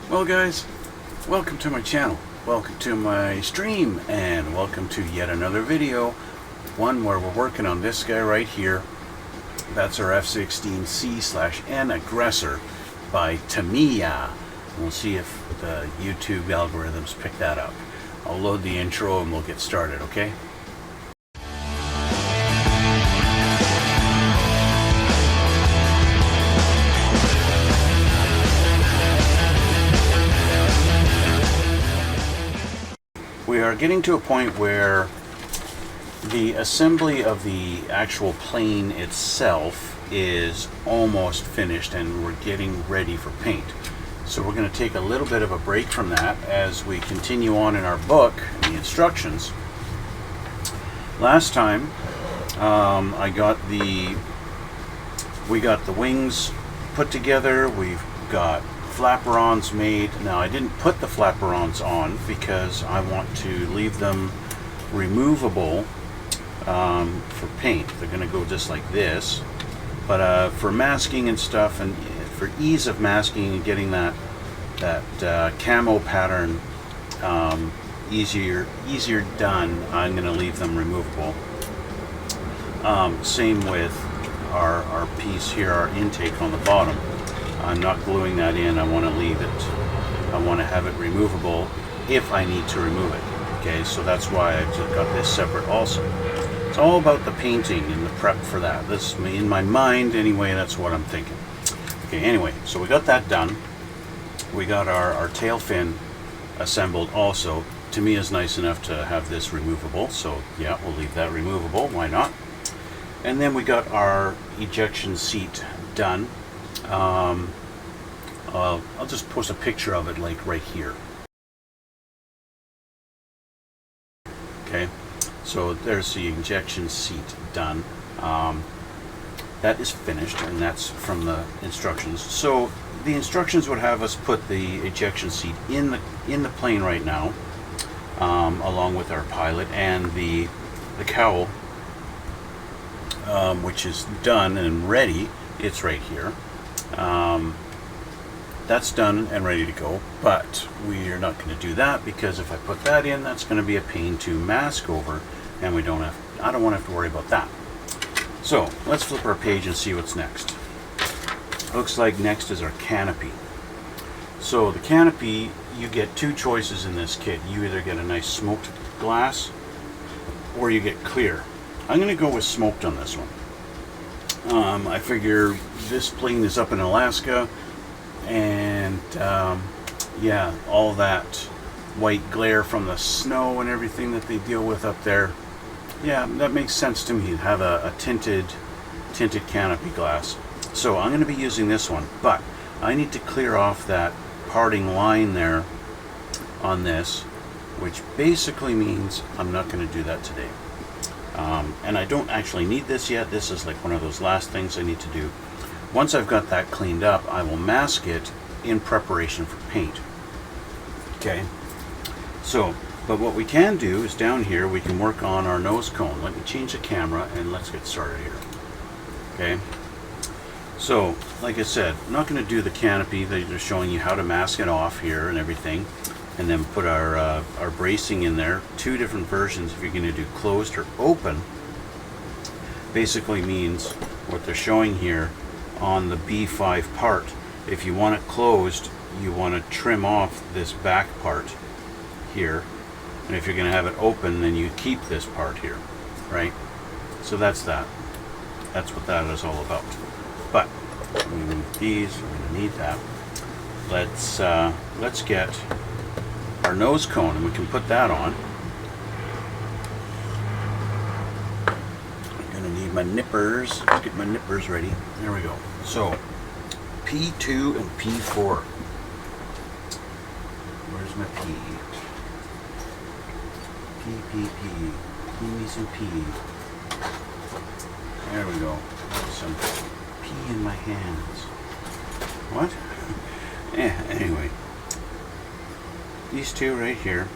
Well guys, welcome to my channel, welcome to my stream, and welcome to yet another video, one where we're working on this guy right here. That's our F-16C/N Aggressor by Tamiya. We'll see if the YouTube algorithms pick that up. I'll load the intro and we'll get started, okay? We are getting to a point where the assembly of the actual plane itself is almost finished and we're getting ready for paint. So we're going to take a little bit of a break from that as we continue on in our book, the instructions. Last time we got the wings put together, we've got flaperons made. Now I didn't put the flaperons on because I want to leave them removable for paint. They're going to go just like this, but for masking and stuff, and for ease of masking and getting that camo pattern easier done, I'm going to leave them removable. Same with our piece here, our intake on the bottom. I'm not gluing that in. I want to leave it. I want to have it removable if I need to remove it. Okay, so that's why I just got this separate also. It's all about the painting and the prep for that. This, in my mind anyway, that's what I'm thinking. Okay, anyway, so we got that done. We got our tail fin assembled also. Tamiya is nice enough to have this removable, so yeah, we'll leave that removable. Why not? And then we got our ejection seat done. I'll just post a picture of it like right here. Okay, so there's the ejection seat done. That is finished, and that's from the instructions. So the instructions would have us put the ejection seat in the plane right now, along with our pilot and the cowl, which is done and ready. It's right here. That's done and ready to go, but we are not going to do that because if I put that in, that's going to be a pain to mask over, and I don't want to have to worry about that. So let's flip our page and see what's next. Looks like next is our canopy. So the canopy, you get two choices in this kit. You either get a nice smoked glass or you get clear. I'm going to go with smoked on this one. I figure this plane is up in Alaska, and yeah, all that white glare from the snow and everything that they deal with up there, yeah, that makes sense to me to have a tinted canopy glass. So I'm going to be using this one, but I need to clear off that parting line there on this, which basically means I'm not going to do that today. And I don't actually need this yet. This is like one of those last things I need to do. Once I've got that cleaned up, I will mask it in preparation for paint. Okay, so, but what we can do is down here, we can work on our nose cone. Let me change the camera and let's get started here. Okay, so like I said, I'm not going to do the canopy. They're showing you how to mask it off here and everything, and then put our bracing in there. Two different versions if you're going to do closed or open. Basically means what they're showing here on the B5 part. If you want it closed, you want to trim off this back part here, and if you're going to have it open, then you keep this part here, right? So that's that. That's what that is all about. But we move these. We're going to need that. Let's get our nose cone, and we can put that on. I'm going to need my nippers. Let's get my nippers ready. There we go. So P2 and P4. Where's my P? P. Give me some P. There we go. Some P in my hands. What? Anyway. These two right here.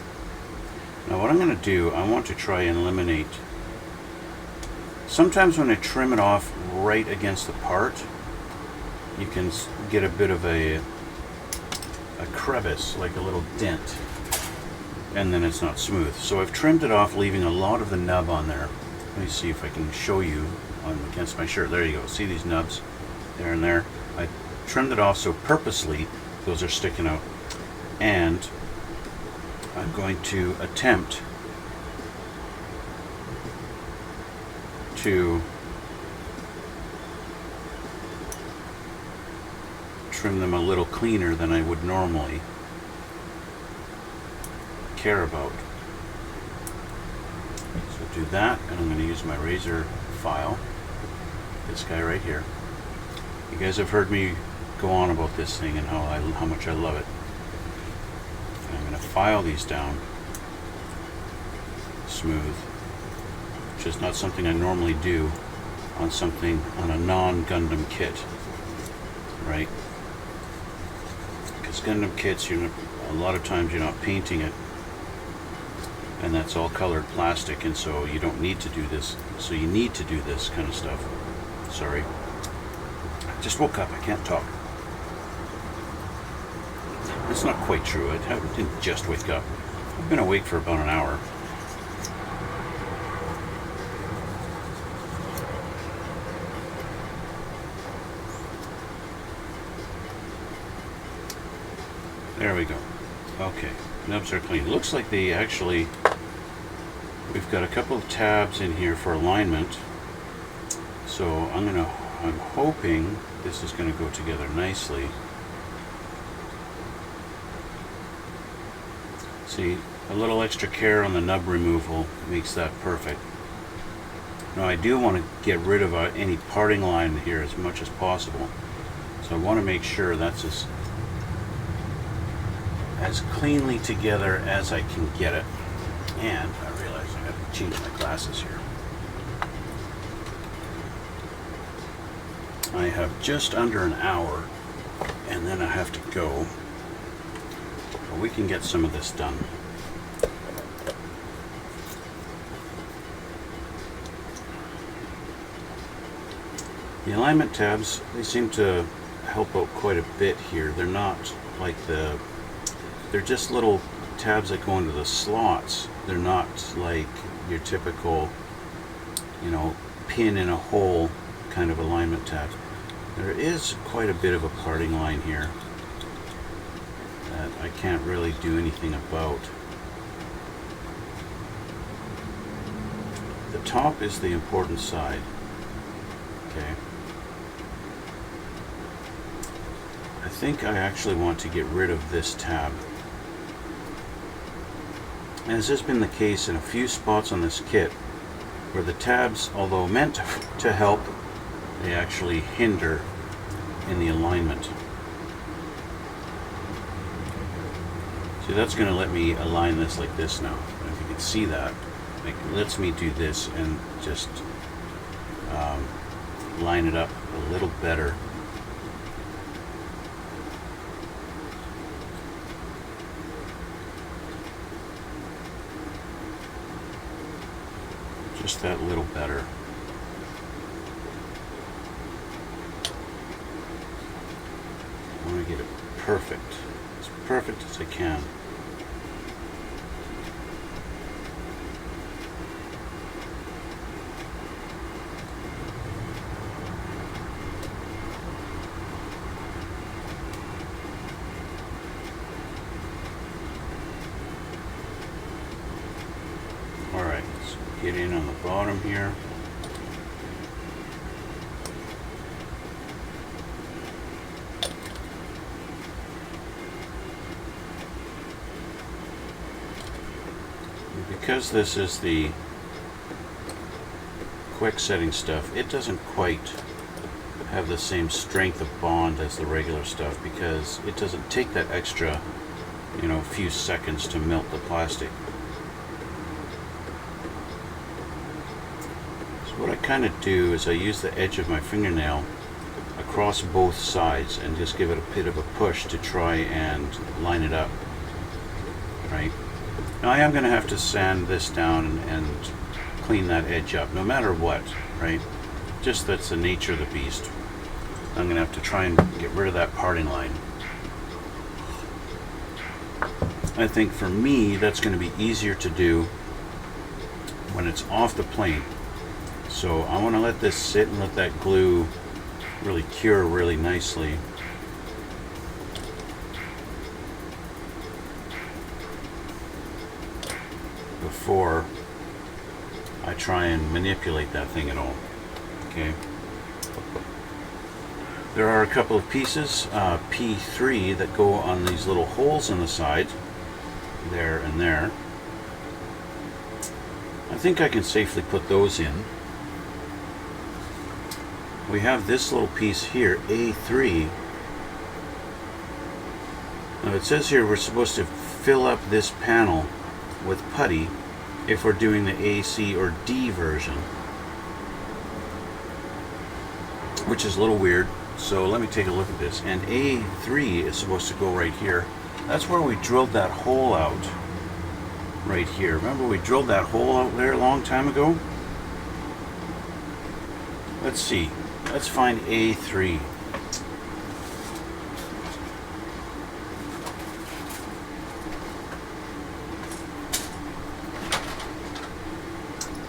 Now what I'm going to do, I want to try and eliminate. Sometimes when I trim it off right against the part, you can get a bit of a a crevice, like a little dent, and then it's not smooth. So I've trimmed it off, leaving a lot of the nub on there. Let me see if I can show you against my shirt. There you go. See these nubs there and there? I trimmed it off so purposely those are sticking out. And I'm going to attempt to trim them a little cleaner than I would normally care about. So do that, and I'm going to use my razor file, this guy right here. You guys have heard me go on about this thing and how much I love it. And I'm going to file these down smooth, which is not something I normally do on a non-Gundam kit, right? Because Gundam kits, a lot of times you're not painting it, and that's all colored plastic, and so you don't need to do this. So you need to do this kind of stuff. Sorry. I just woke up, I can't talk. It's not quite true, I didn't just wake up. I've been awake for about an hour. There we go. Okay, nubs are clean. Looks like they actually, we've got a couple of tabs in here for alignment. So I'm hoping this is going to go together nicely. See, a little extra care on the nub removal makes that perfect. Now I do want to get rid of any parting line here as much as possible. So I want to make sure that's as cleanly together as I can get it. And I realize I have to change my glasses here. I have just under an hour, and then I have to go. But we can get some of this done. The alignment tabs, they seem to help out quite a bit here. They're not like they're just little tabs that go into the slots. They're not like your typical, pin in a hole kind of alignment tabs. There is quite a bit of a parting line here that I can't really do anything about. The top is the important side. Okay. I think I actually want to get rid of this tab. As has been the case in a few spots on this kit, where the tabs, although meant to help, they actually hinder in the alignment. See, that's going to let me align this like this now. If you can see that, it lets me do this and just line it up a little better. Just that little better. I want to get it perfect, as perfect as I can. Alright, let's get in on the bottom here. Because this is the quick setting stuff, it doesn't quite have the same strength of bond as the regular stuff, because it doesn't take that extra, few seconds to melt the plastic. So what I kind of do is I use the edge of my fingernail across both sides and just give it a bit of a push to try and line it up, right? Now I am going to have to sand this down and clean that edge up, no matter what, right? Just that's the nature of the beast. I'm going to have to try and get rid of that parting line. I think for me that's going to be easier to do when it's off the plane. So I want to let this sit and let that glue really cure really nicely. Before I try and manipulate that thing at all. Okay. There are a couple of pieces, P3, that go on these little holes in the side, there and there. I think I can safely put those in. We have this little piece here, A3. Now it says here we're supposed to fill up this panel with putty if we're doing the A, C, or D version, which is a little weird. So let me take a look at this. And A3 is supposed to go right here. That's where we drilled that hole out. Right here. Remember we drilled that hole out there a long time ago? Let's see. Let's find A3.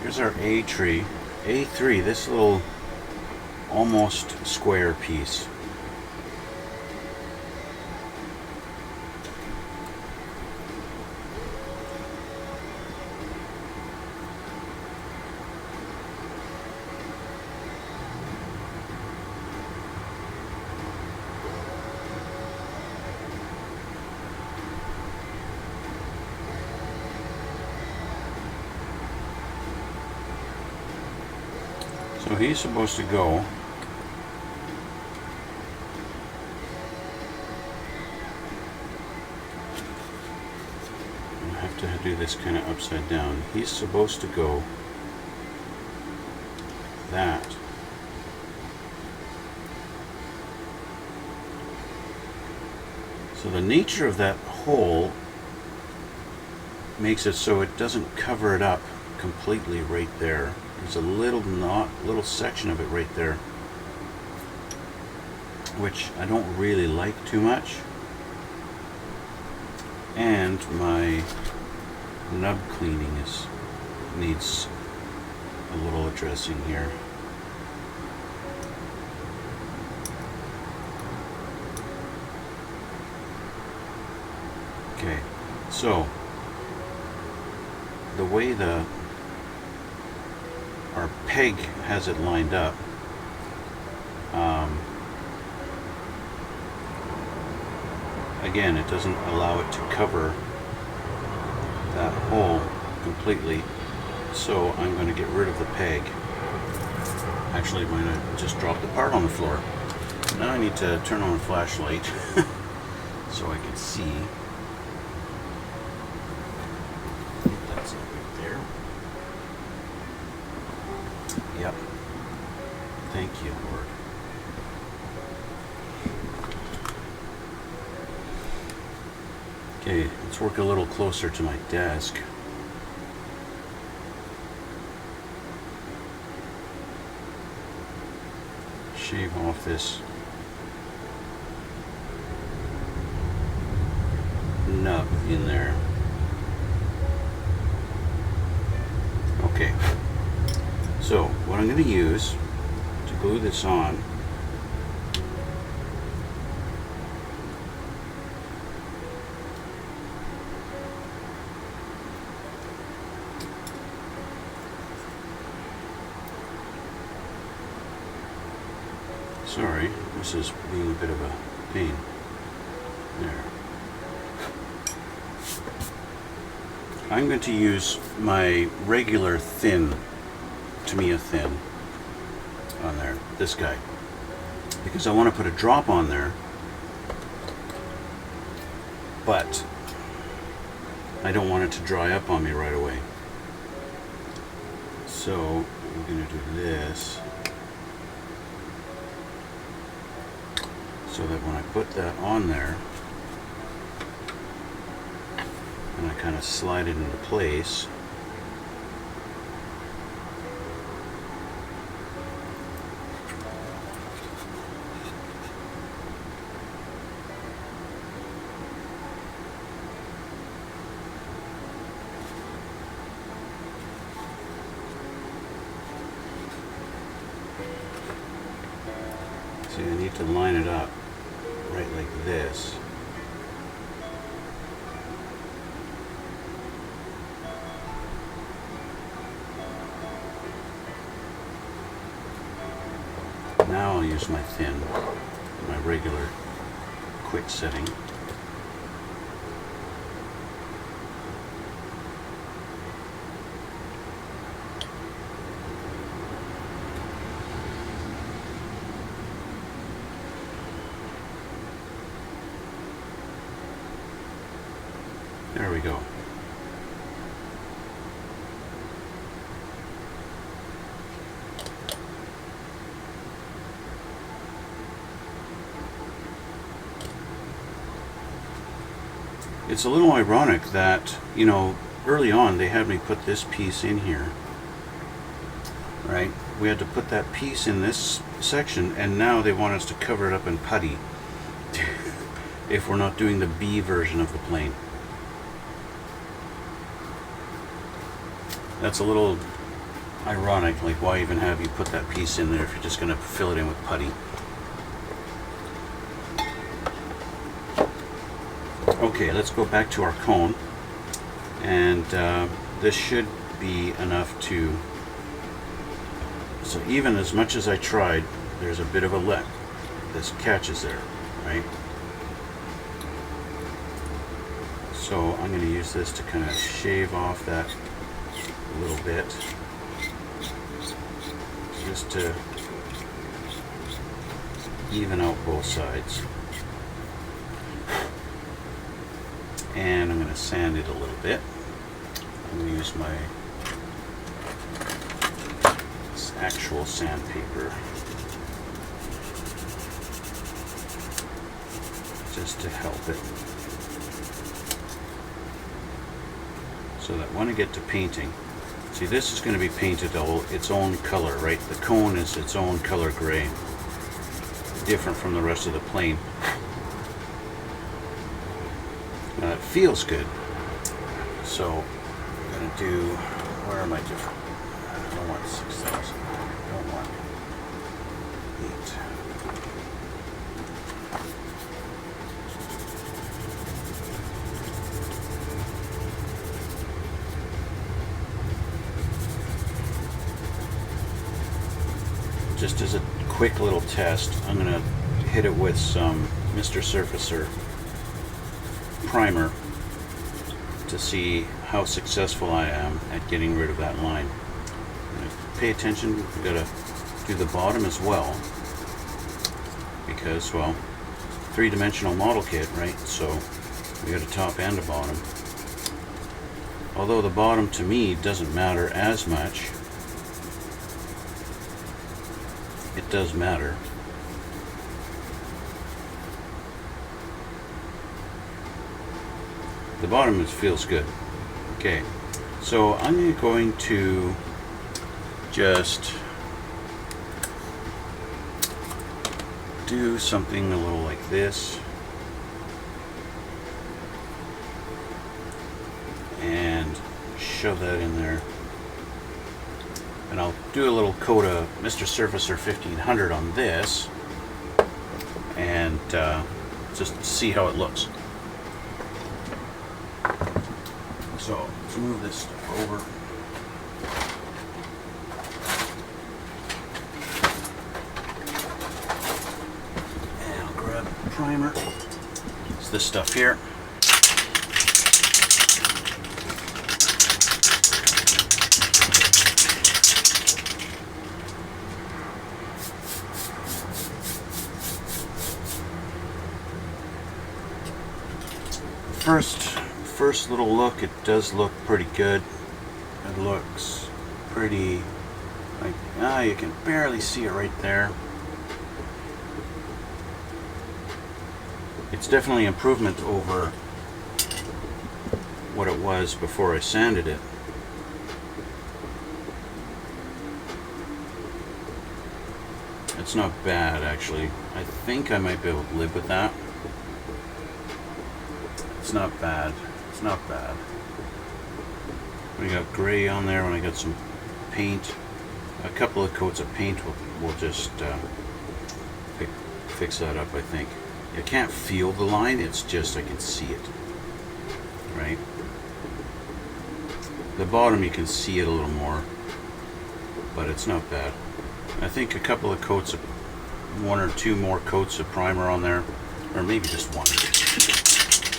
Here's our A tree. A3, this little almost square piece. So he's supposed to go to do this kind of upside down. He's supposed to go that. So the nature of that hole makes it so it doesn't cover it up completely right there. There's a little section of it right there, which I don't really like too much. And my nub cleaning needs a little addressing here. Okay, so the way our peg has it lined up, again, it doesn't allow it to cover that hole completely, so I'm going to get rid of the peg. Actually, I'm going to just drop the part on the floor. Now I need to turn on a flashlight so I can see. That's it right there. Yep. Thank you, Lord. Okay, let's work a little closer to my desk. Shave off this nub in there. Okay, so what I'm going to use to glue this on Sorry, this is being a bit of a pain. There. I'm going to use my regular thin, Tamiya thin, on there, this guy, because I want to put a drop on there, but I don't want it to dry up on me right away. So I'm going to do this, so that when I put that on there, and I kind of slide it into place, like to line it up right like this. Now I'll use my thin, my regular quick setting. There we go. It's a little ironic that, you know, early on they had me put this piece in here, right? We had to put that piece in this section, and now they want us to cover it up in putty if we're not doing the B version of the plane. That's a little ironic, like why even have you put that piece in there if you're just going to fill it in with putty. Okay, let's go back to our cone, and this should be enough to, so even as much as I tried, there's a bit of a lip. This catches there, right? So I'm going to use this to kind of shave off that a little bit, just to even out both sides. And I'm going to sand it a little bit. I'm going to use my actual sandpaper just to help it, so that when I get to painting, see, this is going to be painted its own color, right? The cone is its own color gray, different from the rest of the plane. It feels good, so I'm going to do, where are my different, I don't want 6,000, I don't want 8. Just as a quick little test, I'm going to hit it with some Mr. Surfacer primer to see how successful I am at getting rid of that line. Pay attention, we've got to do the bottom as well, because, well, three-dimensional model kit, right? So we got a top and a bottom. Although the bottom to me doesn't matter as much, it does matter. The bottom feels good. Okay, so I'm going to just do something a little like this, and shove that in there, and I'll do a little coat of Mr. Surfacer 1500 on this, and just see how it looks. So let's move this stuff over. And I'll grab the primer. It's this stuff here. First little look, it does look pretty good. It looks pretty, like, you can barely see it right there. It's definitely improvement over what it was before I sanded it. It's not bad, actually. I think I might be able to live with that. It's not bad. It's not bad. We got gray on there. When I got some paint, a couple of coats of paint will just fix that up, I think. You can't feel the line, it's just I can see it. Right? The bottom you can see it a little more, but it's not bad. I think a couple of coats of, 1 or 2 more coats of primer on there, or maybe just 1.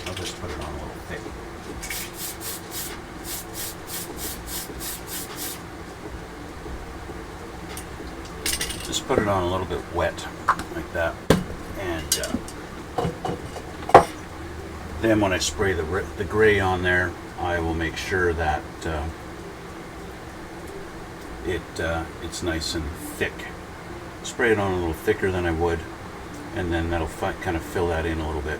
I'll just put it on a little thick. Just put it on a little bit wet, like that, and then when I spray the gray on there, I will make sure that it's nice and thick. Spray it on a little thicker than I would, and then that'll kind of fill that in a little bit.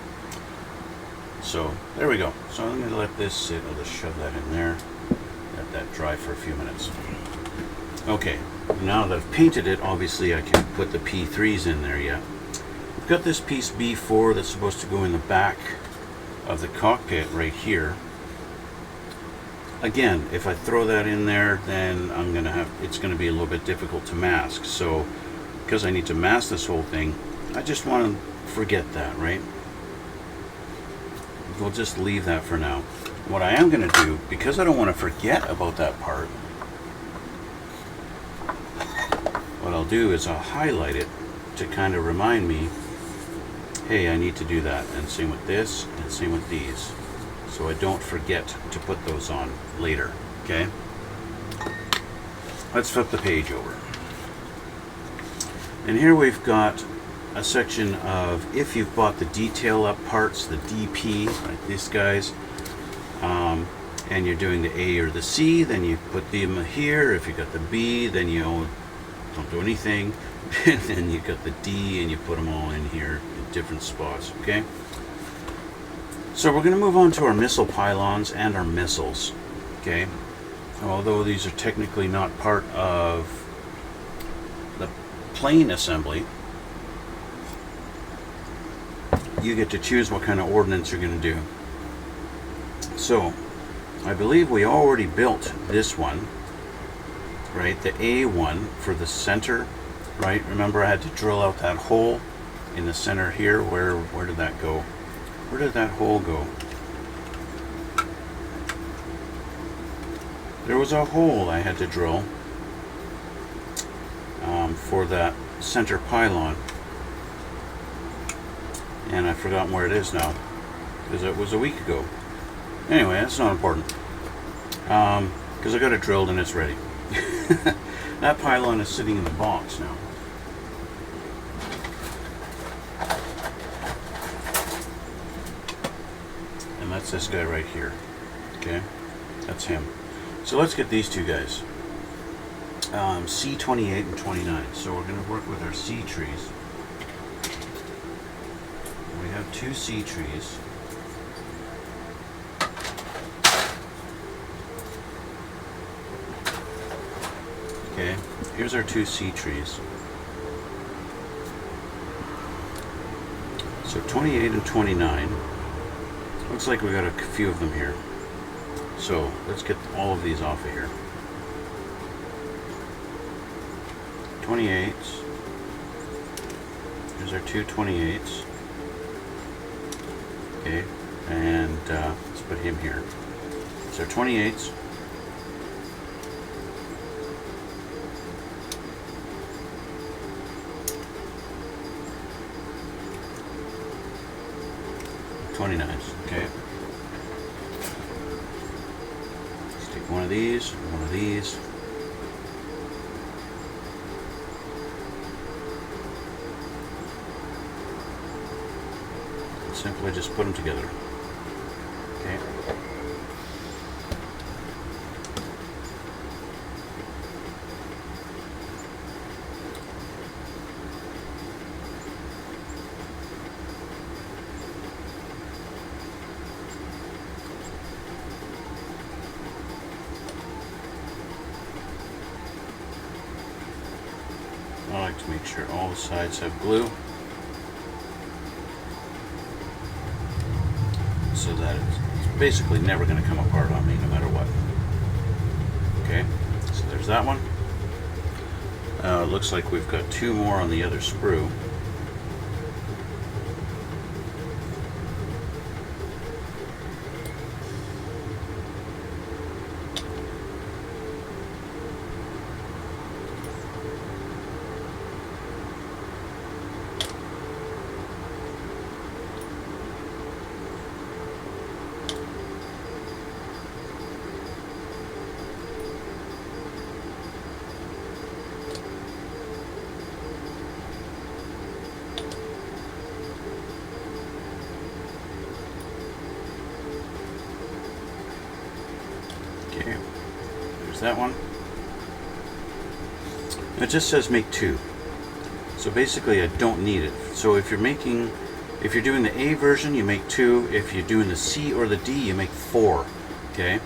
So there we go. So I'm going to let this sit. I'll just shove that in there, let that dry for a few minutes. Okay, now that I've painted it, obviously I can't put the P3s in there yet. I've got this piece B4 that's supposed to go in the back of the cockpit right here. Again, if I throw that in there, then it's going to be a little bit difficult to mask. So because I need to mask this whole thing, I just want to forget that, right? We'll just leave that for now. What I am going to do, because I don't want to forget about that part, what I'll do is I'll highlight it to kind of remind me, hey, I need to do that. And same with this, and same with these. So I don't forget to put those on later, okay? Let's flip the page over. And here we've got a section of, if you've bought the detail up parts, the DP, like these guys, and you're doing the A or the C, then you put them here. If you got the B, then you don't do anything. And then you got the D, and you put them all in here in different spots, okay? So we're going to move on to our missile pylons and our missiles, okay? Although these are technically not part of the plane assembly, you get to choose what kind of ordnance you're going to do. So I believe we already built this one, right? The A1 for the center, right? Remember I had to drill out that hole in the center here. Where did that go? Where did that hole go? There was a hole I had to drill for that center pylon, and I've forgotten where it is now because it was a week ago. Anyway, that's not important because I got it drilled and it's ready. That pylon is sitting in the box now. And that's this guy right here. Okay, that's him. So let's get these two guys. C28 and 29. So we're going to work with our C trees. We have 2 C trees. Okay, here's our 2 C trees. So 28 and 29. Looks like we got a few of them here. So let's get all of these off of here. 28s. Here's our 2 28s. Okay, and let's put him here. So 28s. Okay. Let's take one of these, one of these. And simply just put them together. Okay. I like to make sure all the sides have glue so that it's basically never going to come apart on me no matter what. Okay, so there's that one. It looks like we've got 2 more on the other sprue. There's that one. It just says make 2. So basically I don't need it. So if you're doing the A version, you make 2. If you're doing the C or the D, you make 4. Okay?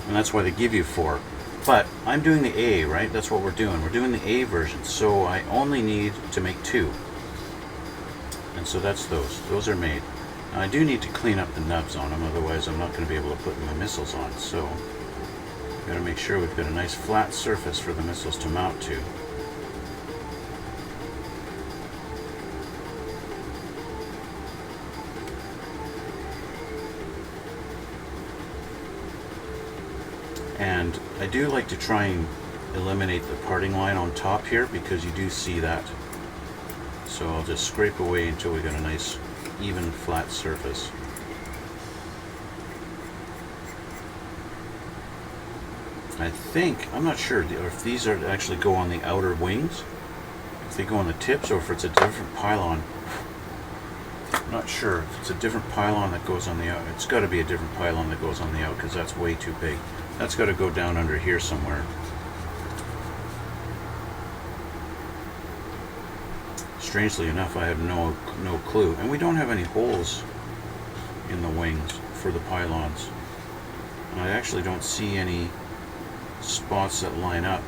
And that's why they give you 4. But I'm doing the A, right? That's what we're doing. We're doing the A version. So I only need to make 2. And so that's those. Those are made. Now I do need to clean up the nubs on them, otherwise I'm not going to be able to put my missiles on. So we've got to make sure we've got a nice flat surface for the missiles to mount to. And I do like to try and eliminate the parting line on top here, because you do see that. So I'll just scrape away until we got a nice even flat surface. I think, I'm not sure if these are actually go on the outer wings, if they go on the tips, or if it's a different pylon. I'm not sure if it's a different pylon that goes on the out. It's got to be a different pylon that goes on the out, because that's way too big. That's got to go down under here somewhere. Strangely enough, I have no clue. And we don't have any holes in the wings for the pylons. And I actually don't see any spots that line up,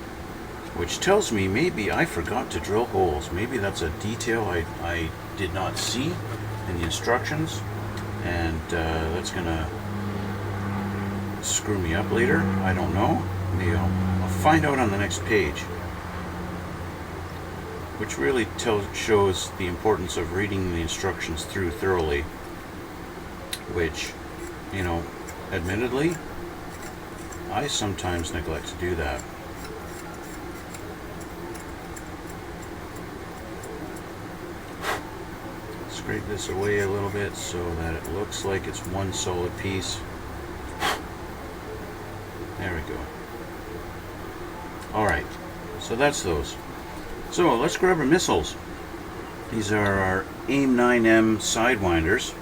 which tells me maybe I forgot to drill holes. Maybe that's a detail I did not see in the instructions, and that's gonna screw me up later. I don't know. Maybe I'll find out on the next page, which really shows the importance of reading the instructions through thoroughly, which, you know, admittedly, I sometimes neglect to do that. Scrape this away a little bit so that it looks like it's one solid piece. There we go. Alright, so that's those. So let's grab our missiles. These are our AIM 9M Sidewinders.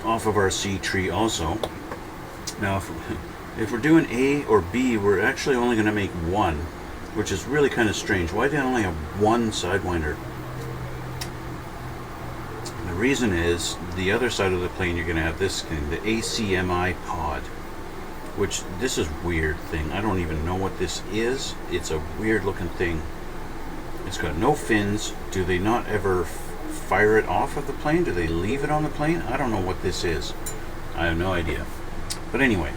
Off of our C tree also. Now if we're doing A or B, we're actually only going to make 1, which is really kind of strange. Why do I only have 1 Sidewinder? The reason is, the other side of the plane you're going to have this thing, the ACMI pod, which this is a weird thing. I don't even know what this is. It's a weird looking thing. It's got no fins. Do they not ever fire it off of the plane? Do they leave it on the plane? I don't know what this is. I have no idea. But anyway,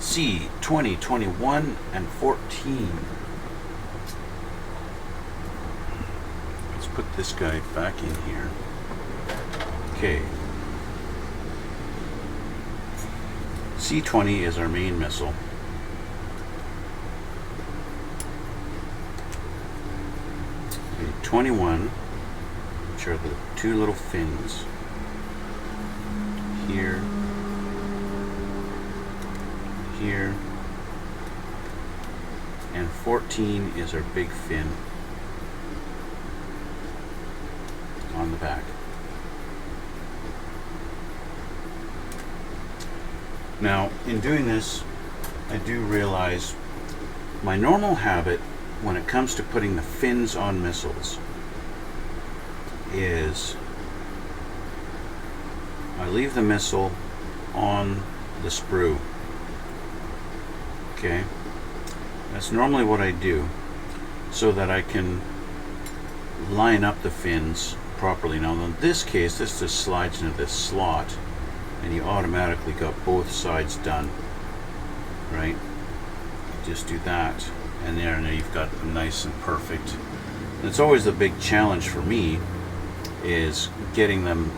C, 20, 21, and 14. Let's put this guy back in here. Okay. C-20 is our main missile. Okay, 21, which are the 2 little fins. Here. Here. And 14 is our big fin on the back. Now, in doing this, I do realize my normal habit when it comes to putting the fins on missiles is I leave the missile on the sprue. Okay? That's normally what I do, so that I can line up the fins properly. Now, in this case, this just slides into this slot, and you automatically got both sides done, right? You just do that, and there you've got them nice and perfect. And it's always the big challenge for me is getting them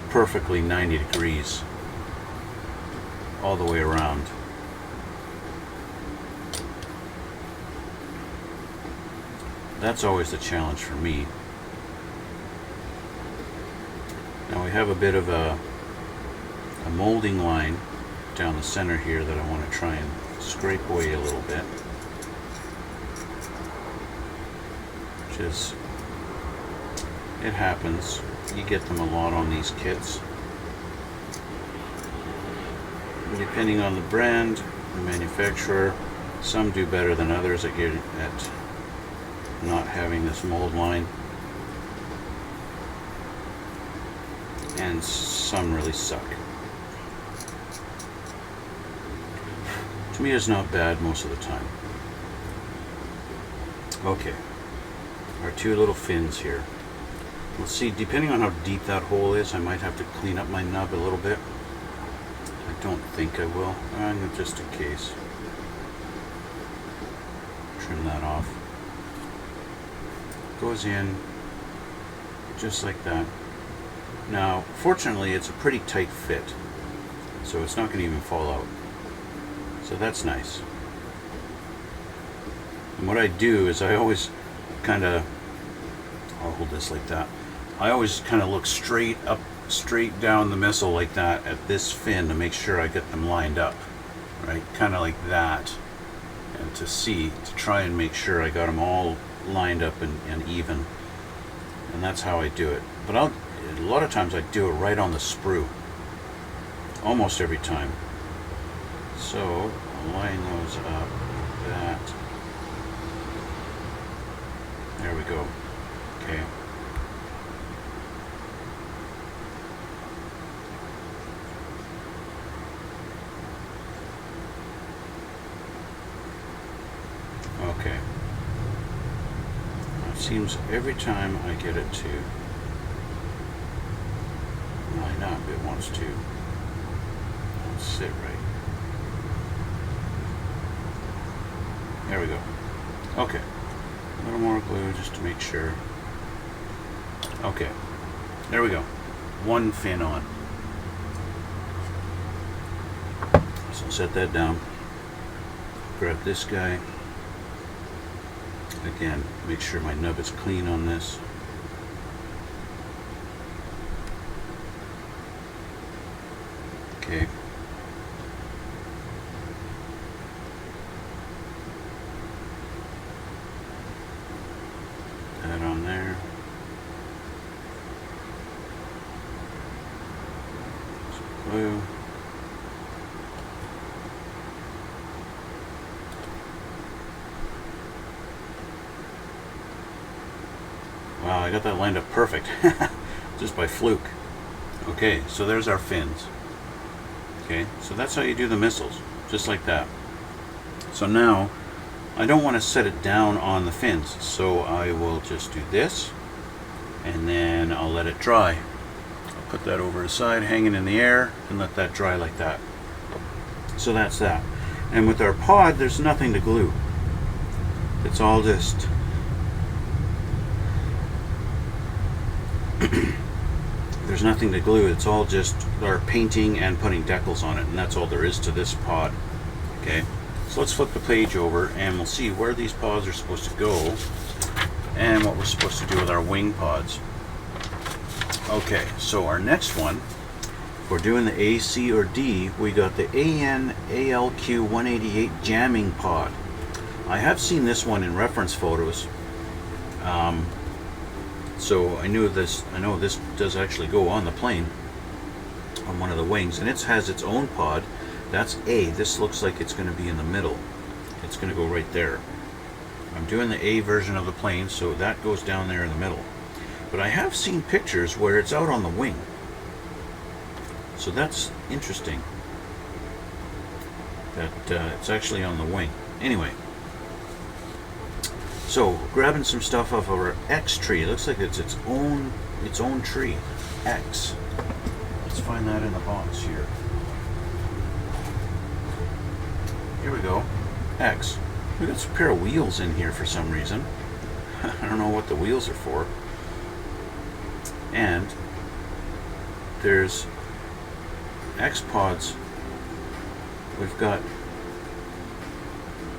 perfectly 90 degrees all the way around. That's always the challenge for me. Now we have a bit of a molding line down the center here that I want to try and scrape away a little bit, which is, it happens, you get them a lot on these kits. depending on the brand, the manufacturer, some do better than others at not having this mold line, and some really suck. Tamiya is not bad most of the time. Okay, our two little fins here. Let's see, depending on how deep that hole is, I might have to clean up my nub a little bit. I don't think I will, just in case. Trim that off. Goes in just like that. Now, fortunately, it's a pretty tight fit, so it's not going to even fall out. So that's nice. And what I do is I always kind of, I'll hold this like that. I always kind of look straight up, straight down the missile like that at this fin to make sure I get them lined up, right? Kind of like that, and to try and make sure I got them all lined up and even. And that's how I do it. But a lot of times I do it right on the sprue, almost every time. So I'll line those up like that. There we go. Okay. Okay. It seems every time I get it to line up, it wants to sit right. There we go. Okay. A little more glue just to make sure. Okay. There we go. One fin on. So set that down. Grab this guy. Again, make sure my nub is clean on this. Okay. That on there. Some glue. Wow, I got that lined up perfect. Just by fluke. Okay, so there's our fins. Okay, so that's how you do the missiles, just like that. So now, I don't want to set it down on the fins, so I will just do this, and then I'll let it dry. I'll put that over the side, hanging in the air, and let that dry like that. So that's that. And with our pod, there's nothing to glue. It's all just... there's nothing to glue. It's all just our painting and putting decals on it, and that's all there is to this pod. Okay, so let's flip the page over and we'll see where these pods are supposed to go and what we're supposed to do with our wing pods. Okay, so our next one, if we're doing the A, C, or D, we got the AN ALQ 188 jamming pod. I have seen this one in reference photos. So I know this does actually go on the plane, on one of the wings, and it has its own pod. That's A. This looks like it's going to be in the middle. It's going to go right there. I'm doing the A version of the plane, so that goes down there in the middle. But I have seen pictures where it's out on the wing. So that's interesting that it's actually on the wing. Anyway. So, grabbing some stuff off of our X tree. It looks like it's its own tree. X. Let's find that in the box here. Here we go. X. We got a pair of wheels in here for some reason. I don't know what the wheels are for. And there's X pods. We've got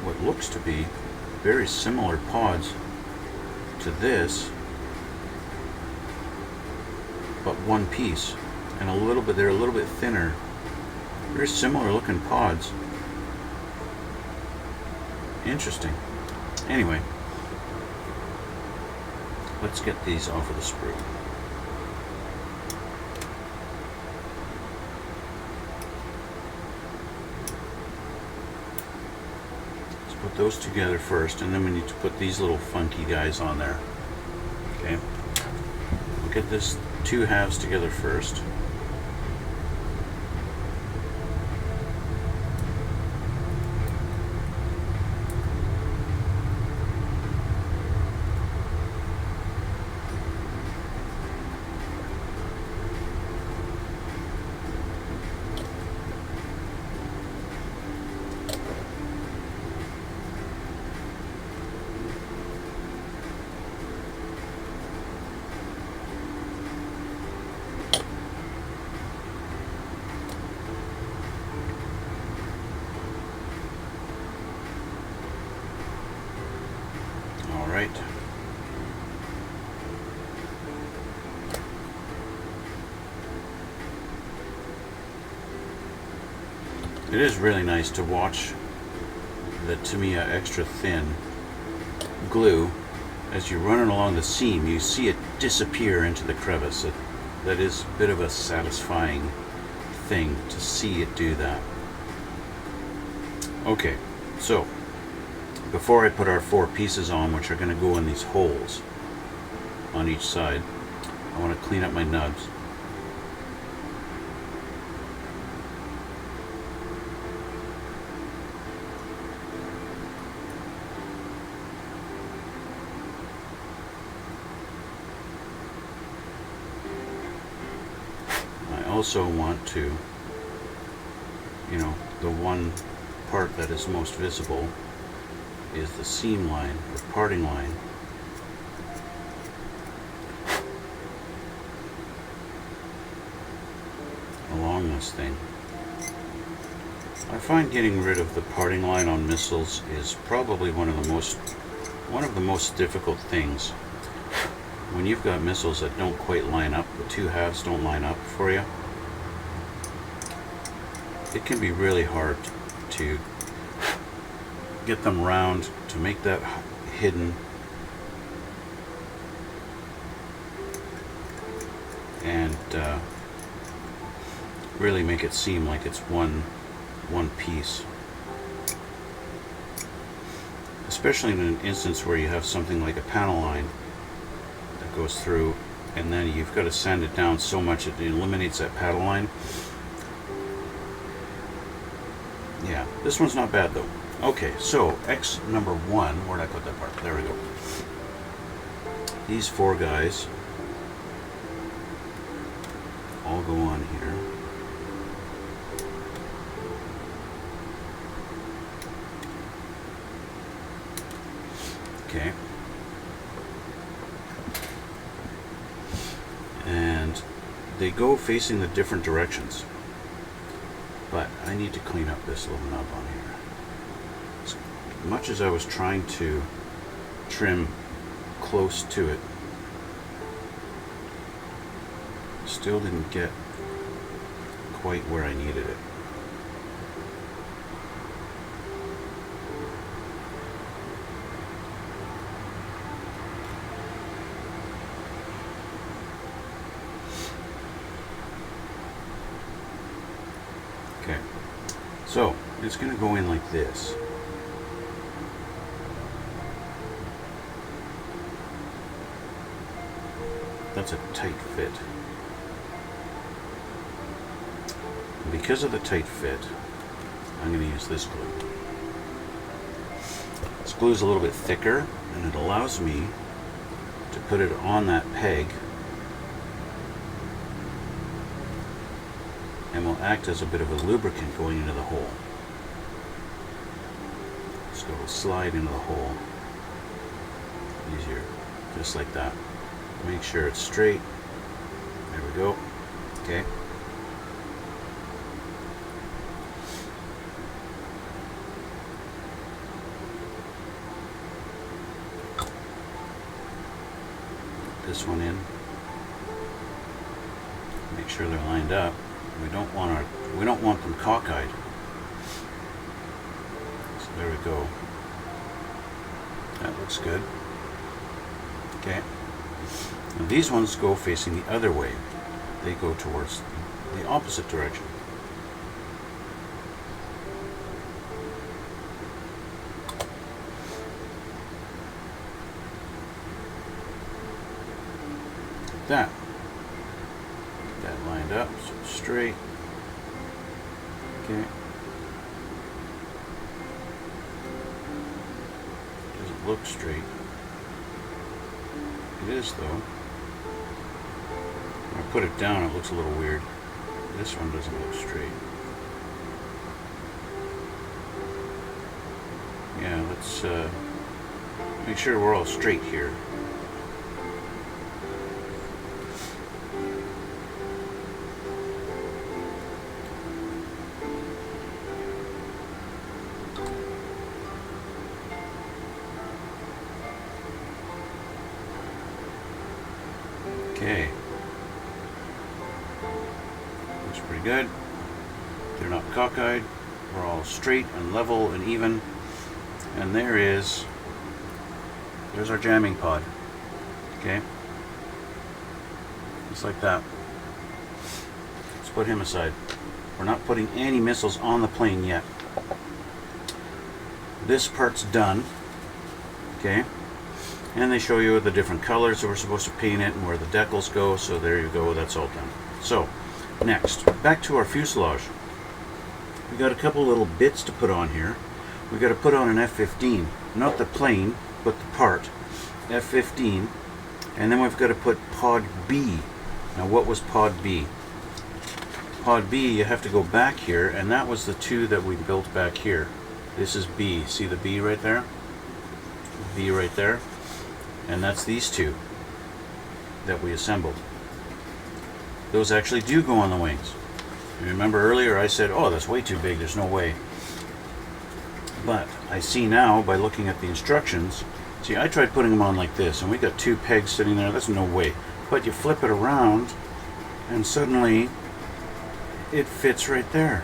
what looks to be very similar pods to this, but one piece, and they're a little bit thinner. Very similar looking pods. Interesting. Anyway, let's get these off of the sprue. those together first, and then we need to put these little funky guys on there. Okay, we'll get this two halves together first. Right. It is really nice to watch the Tamiya extra thin glue as you're running along the seam. You see it disappear into the crevice. That is a bit of a satisfying thing to see it do that. Okay, so before I put our 4 pieces on, which are going to go in these holes on each side, I want to clean up my nubs. I also want to, you know, the one part that is most visible is the seam line, or parting line. Along this thing. I find getting rid of the parting line on missiles is probably one of the most difficult things. When you've got missiles that don't quite line up, the two halves don't line up for you, it can be really hard to get them round, to make that hidden, and really make it seem like it's one piece. Especially in an instance where you have something like a panel line that goes through, and then you've got to sand it down so much it eliminates that panel line. Yeah, this one's not bad though. Okay, so X number 1, where did I put that part? There we go. These 4 guys all go on here. Okay. And they go facing the different directions. But I need to clean up this little nub on here. As much as I was trying to trim close to it, still didn't get quite where I needed it. Okay, so it's going to go in like this. That's a tight fit. And because of the tight fit, I'm going to use this glue. This glue is a little bit thicker, and it allows me to put it on that peg and will act as a bit of a lubricant going into the hole. So it will slide into the hole easier, just like that. Make sure it's straight. There we go. Okay. This one in. Make sure they're lined up. We don't want them cockeyed. So there we go. That looks good. Okay. Now these ones go facing the other way. They go towards the opposite direction. like that. Get that lined up so it's straight. Okay. Doesn't look straight. It is though. When I put it down, it looks a little weird. This one doesn't look straight. Yeah, let's make sure we're all straight here. Okay. Looks pretty good. They're not cockeyed. We're all straight and level and even. And there's our jamming pod. Okay. Just like that. Let's put him aside. We're not putting any missiles on the plane yet. This part's done. Okay. And they show you the different colors that we're supposed to paint it and where the decals go. So there you go, that's all done. So, next, back to our fuselage. We got a couple little bits to put on here. We got to put on an F-15. Not the plane, but the part. F-15. And then we've got to put Pod B. Now what was Pod B? Pod B, you have to go back here, and that was the two that we built back here. This is B. See the B right there? B right there. And that's these two that we assembled. Those actually do go on the wings. You remember earlier I said, oh, that's way too big, there's no way. But I see now by looking at the instructions, see, I tried putting them on like this, and we got two pegs sitting there, that's no way. But you flip it around, and suddenly it fits right there.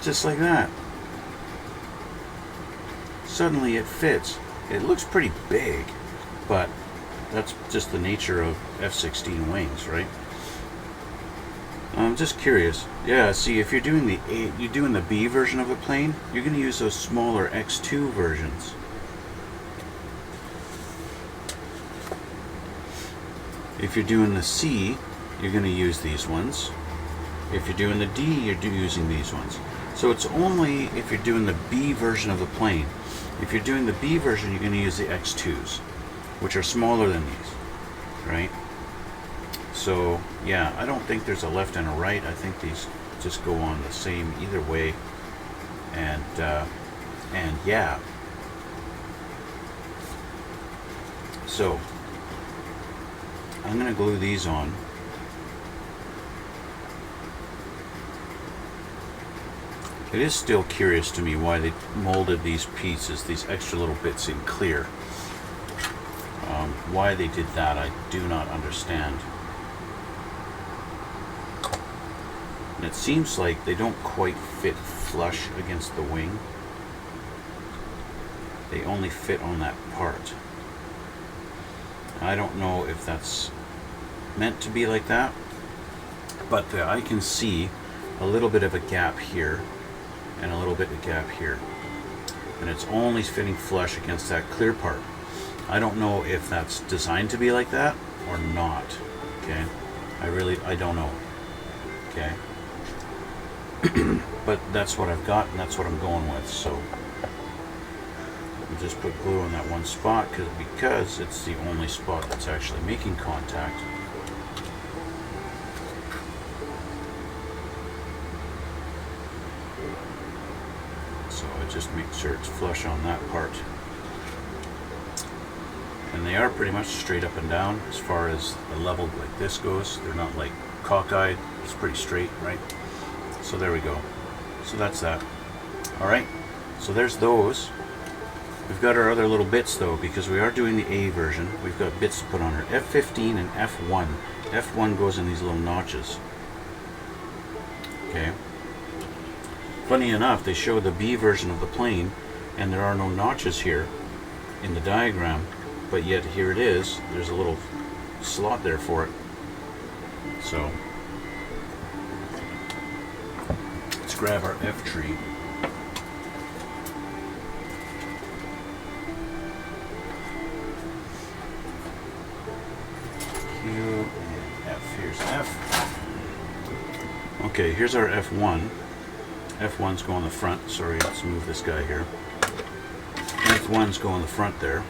Just like that. Suddenly it fits. It looks pretty big, but that's just the nature of F-16 wings, right? I'm just curious. Yeah, see, if you're doing the B version of the plane, you're going to use those smaller X2 versions. If you're doing the C, you're going to use these ones. If you're doing the D, you're using these ones. So it's only if you're doing the B version of the plane. If you're doing the B version, you're going to use the X2s, which are smaller than these, right? So, yeah, I don't think there's a left and a right. I think these just go on the same either way. And yeah. So, I'm going to glue these on. It is still curious to me why they molded these pieces, these extra little bits in clear. Why they did that, I do not understand. And it seems like they don't quite fit flush against the wing. They only fit on that part. I don't know if that's meant to be like that, but I can see a little bit of a gap here and a little bit of gap here, and it's only fitting flush against that clear part. I don't know if that's designed to be like that or not. Okay, I don't know. Okay. But that's what I've got, and that's what I'm going with. So we just put glue on that one spot because it's the only spot that's actually making contact. So I just make sure it's flush on that part. And they are pretty much straight up and down as far as the level like this goes. They're not like cockeyed. It's pretty straight, right? So there we go. So that's that. Alright, so there's those. We've got our other little bits though, because we are doing the A version. We've got bits to put on her. F-15 and F-1. F-1 goes in these little notches. Okay. Funny enough, they show the B version of the plane, and there are no notches here in the diagram, but yet here it is. There's a little slot there for it. So let's grab our F tree. and F. Here's F. Okay, here's our F1. F1's go on the front. Sorry, let's move this guy here. F1's go on the front there.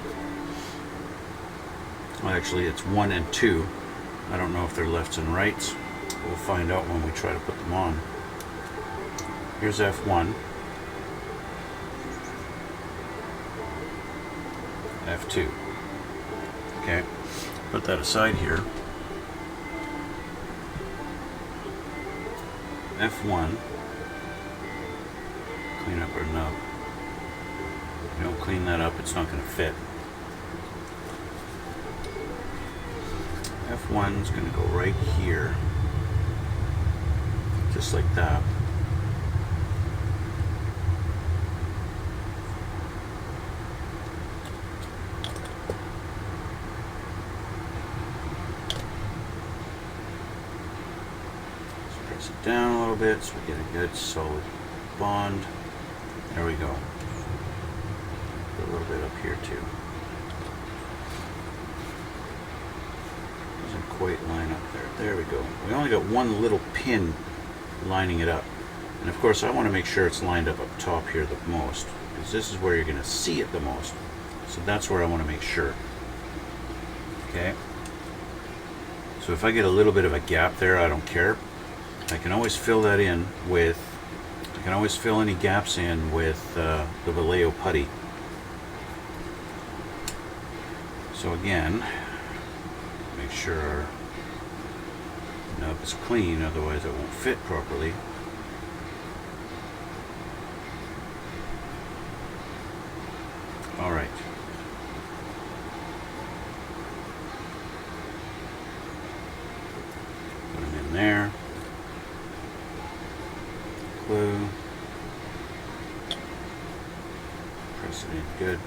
Well, actually, it's 1 and 2. I don't know if they're lefts and rights. We'll find out when we try to put them on. Here's F1. F2. Okay, put that aside here. F1. Clean up our nub. If you don't clean that up, it's not going to fit. F1 is going to go right here, just like that. Let's press it down a little bit so we get a good solid bond. There we go. Put a little bit up here too. Doesn't quite line up there. There we go. We only got one little pin lining it up. And of course I want to make sure it's lined up top here the most, because this is where you're going to see it the most. So that's where I want to make sure. Okay. So if I get a little bit of a gap there, I don't care. I can always fill that in with, I can always fill any gaps in with the Vallejo putty. So again, make sure our nub is clean, otherwise it won't fit properly. All right. Put them in there. Glue. Press it in good.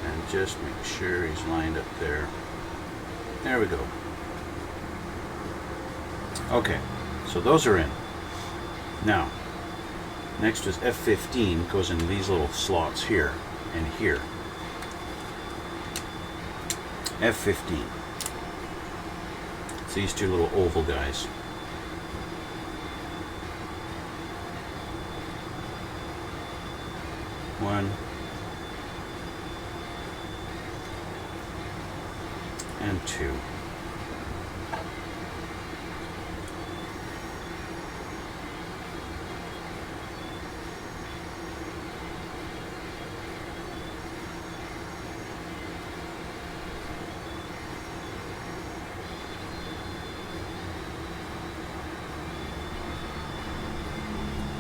And just make sure he's lined up there. There we go. Okay, so those are in. Now, next is F-15, goes in these little slots here and here. F-15. It's these two little oval guys. One. And two.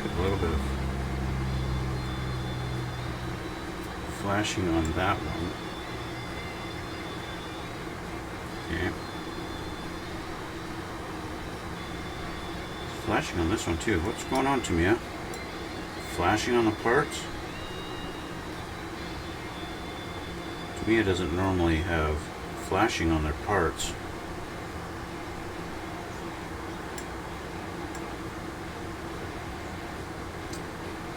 A little bit of flashing on that one. Okay. Flashing on this one too. What's going on, Tamiya? Flashing on the parts? Tamiya doesn't normally have flashing on their parts.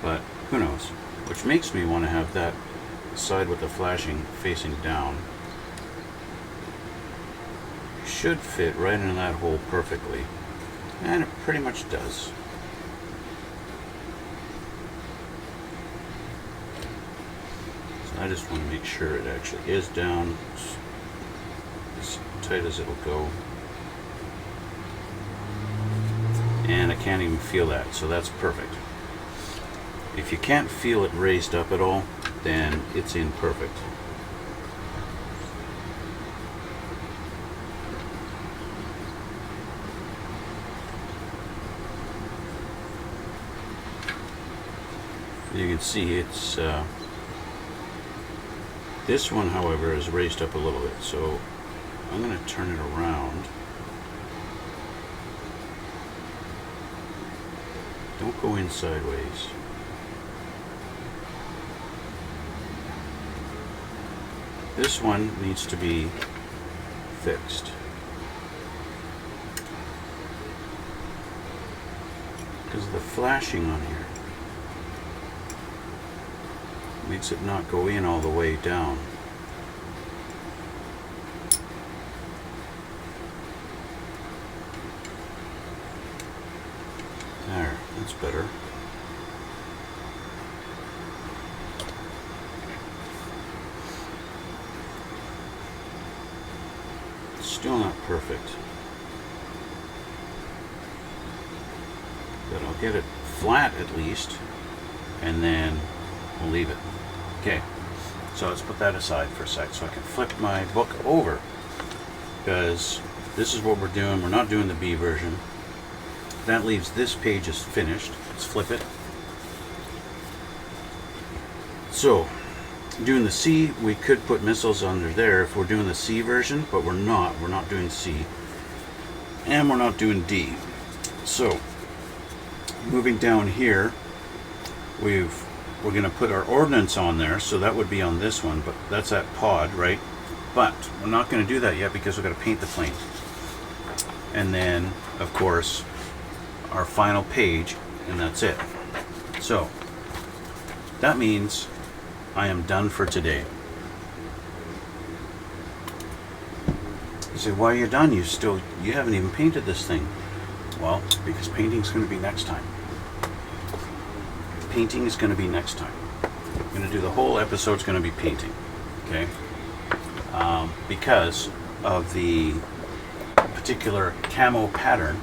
But who knows? Which makes me want to have that side with the flashing facing down. Should fit right into that hole perfectly. And it pretty much does. So I just want to make sure it actually is down as tight as it'll go. And I can't even feel that, so that's perfect. If you can't feel it raised up at all, then it's in perfect. You can see it's this one, however, is raised up a little bit, so I'm going to turn it around. Don't go in sideways. This one needs to be fixed. Because of the flashing on here. makes it not go in all the way down. There, that's better. Still not perfect, but I'll get it flat at least, and then we'll leave it. Okay, so let's put that aside for a sec so I can flip my book over, because this is what we're doing. We're not doing the B version. That leaves this page is finished. Let's flip it. So doing the C, we could put missiles under there if we're doing the C version, but we're not. We're not doing C, and we're not doing D. So moving down here, we're going to put our ordnance on there, so that would be on this one, but that's at pod, right? But we're not going to do that yet because we've got to paint the plane. And then, of course, our final page, and that's it. So that means I am done for today. You say, why are you done? You haven't even painted this thing. Well, because painting's going to be next time. Painting is going to be next time. I'm going to do the whole episode's going to be painting. Okay? Because of the particular camo pattern,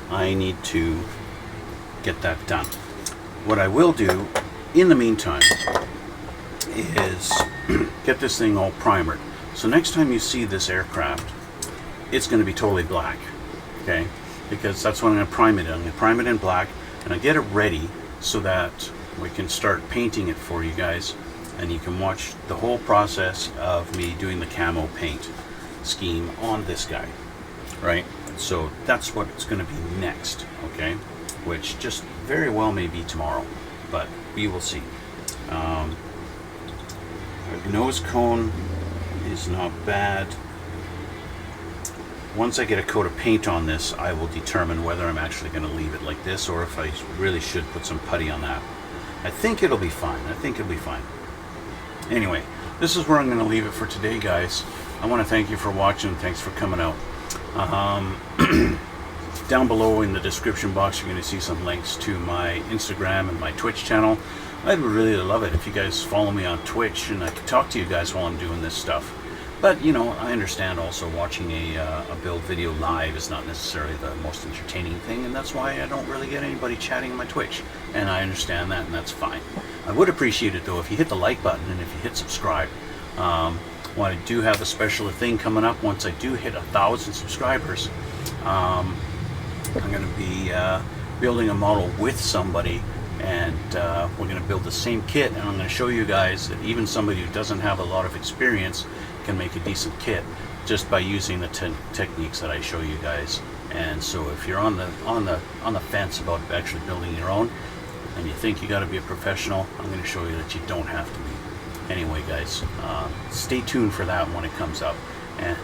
I need to get that done. What I will do in the meantime is get this thing all primered. So next time you see this aircraft, it's going to be totally black. Okay? Because that's what I'm going to prime it in. I'm going to prime it in black, and I get it ready so that we can start painting it for you guys, and you can watch the whole process of me doing the camo paint scheme on this guy, right? So that's what it's going to be next, okay? Which just very well may be tomorrow, but we will see. Our nose cone is not bad. Once I get a coat of paint on this, I will determine whether I'm actually going to leave it like this or if I really should put some putty on that. I think it'll be fine. I think it'll be fine. Anyway, this is where I'm going to leave it for today, guys. I want to thank you for watching. Thanks for coming out. Down below in the description box, you're going to see some links to my Instagram and my Twitch channel. I'd really love it if you guys follow me on Twitch, and I can talk to you guys while I'm doing this stuff. But, you know, I understand also watching a build video live is not necessarily the most entertaining thing, and that's why I don't really get anybody chatting on my Twitch. And I understand that, and that's fine. I would appreciate it, though, if you hit the like button and if you hit subscribe. Well, I do have a special thing coming up once I do hit 1,000 subscribers. I'm going to be building a model with somebody, and we're going to build the same kit, and I'm going to show you guys that even somebody who doesn't have a lot of experience can make a decent kit just by using the techniques that I show you guys. And so if you're on the fence about actually building your own and you think you got to be a professional, I'm going to show you that you don't have to be. Anyway, guys, stay tuned for that when it comes up, and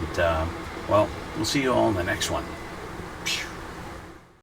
well, we'll see you all in the next one.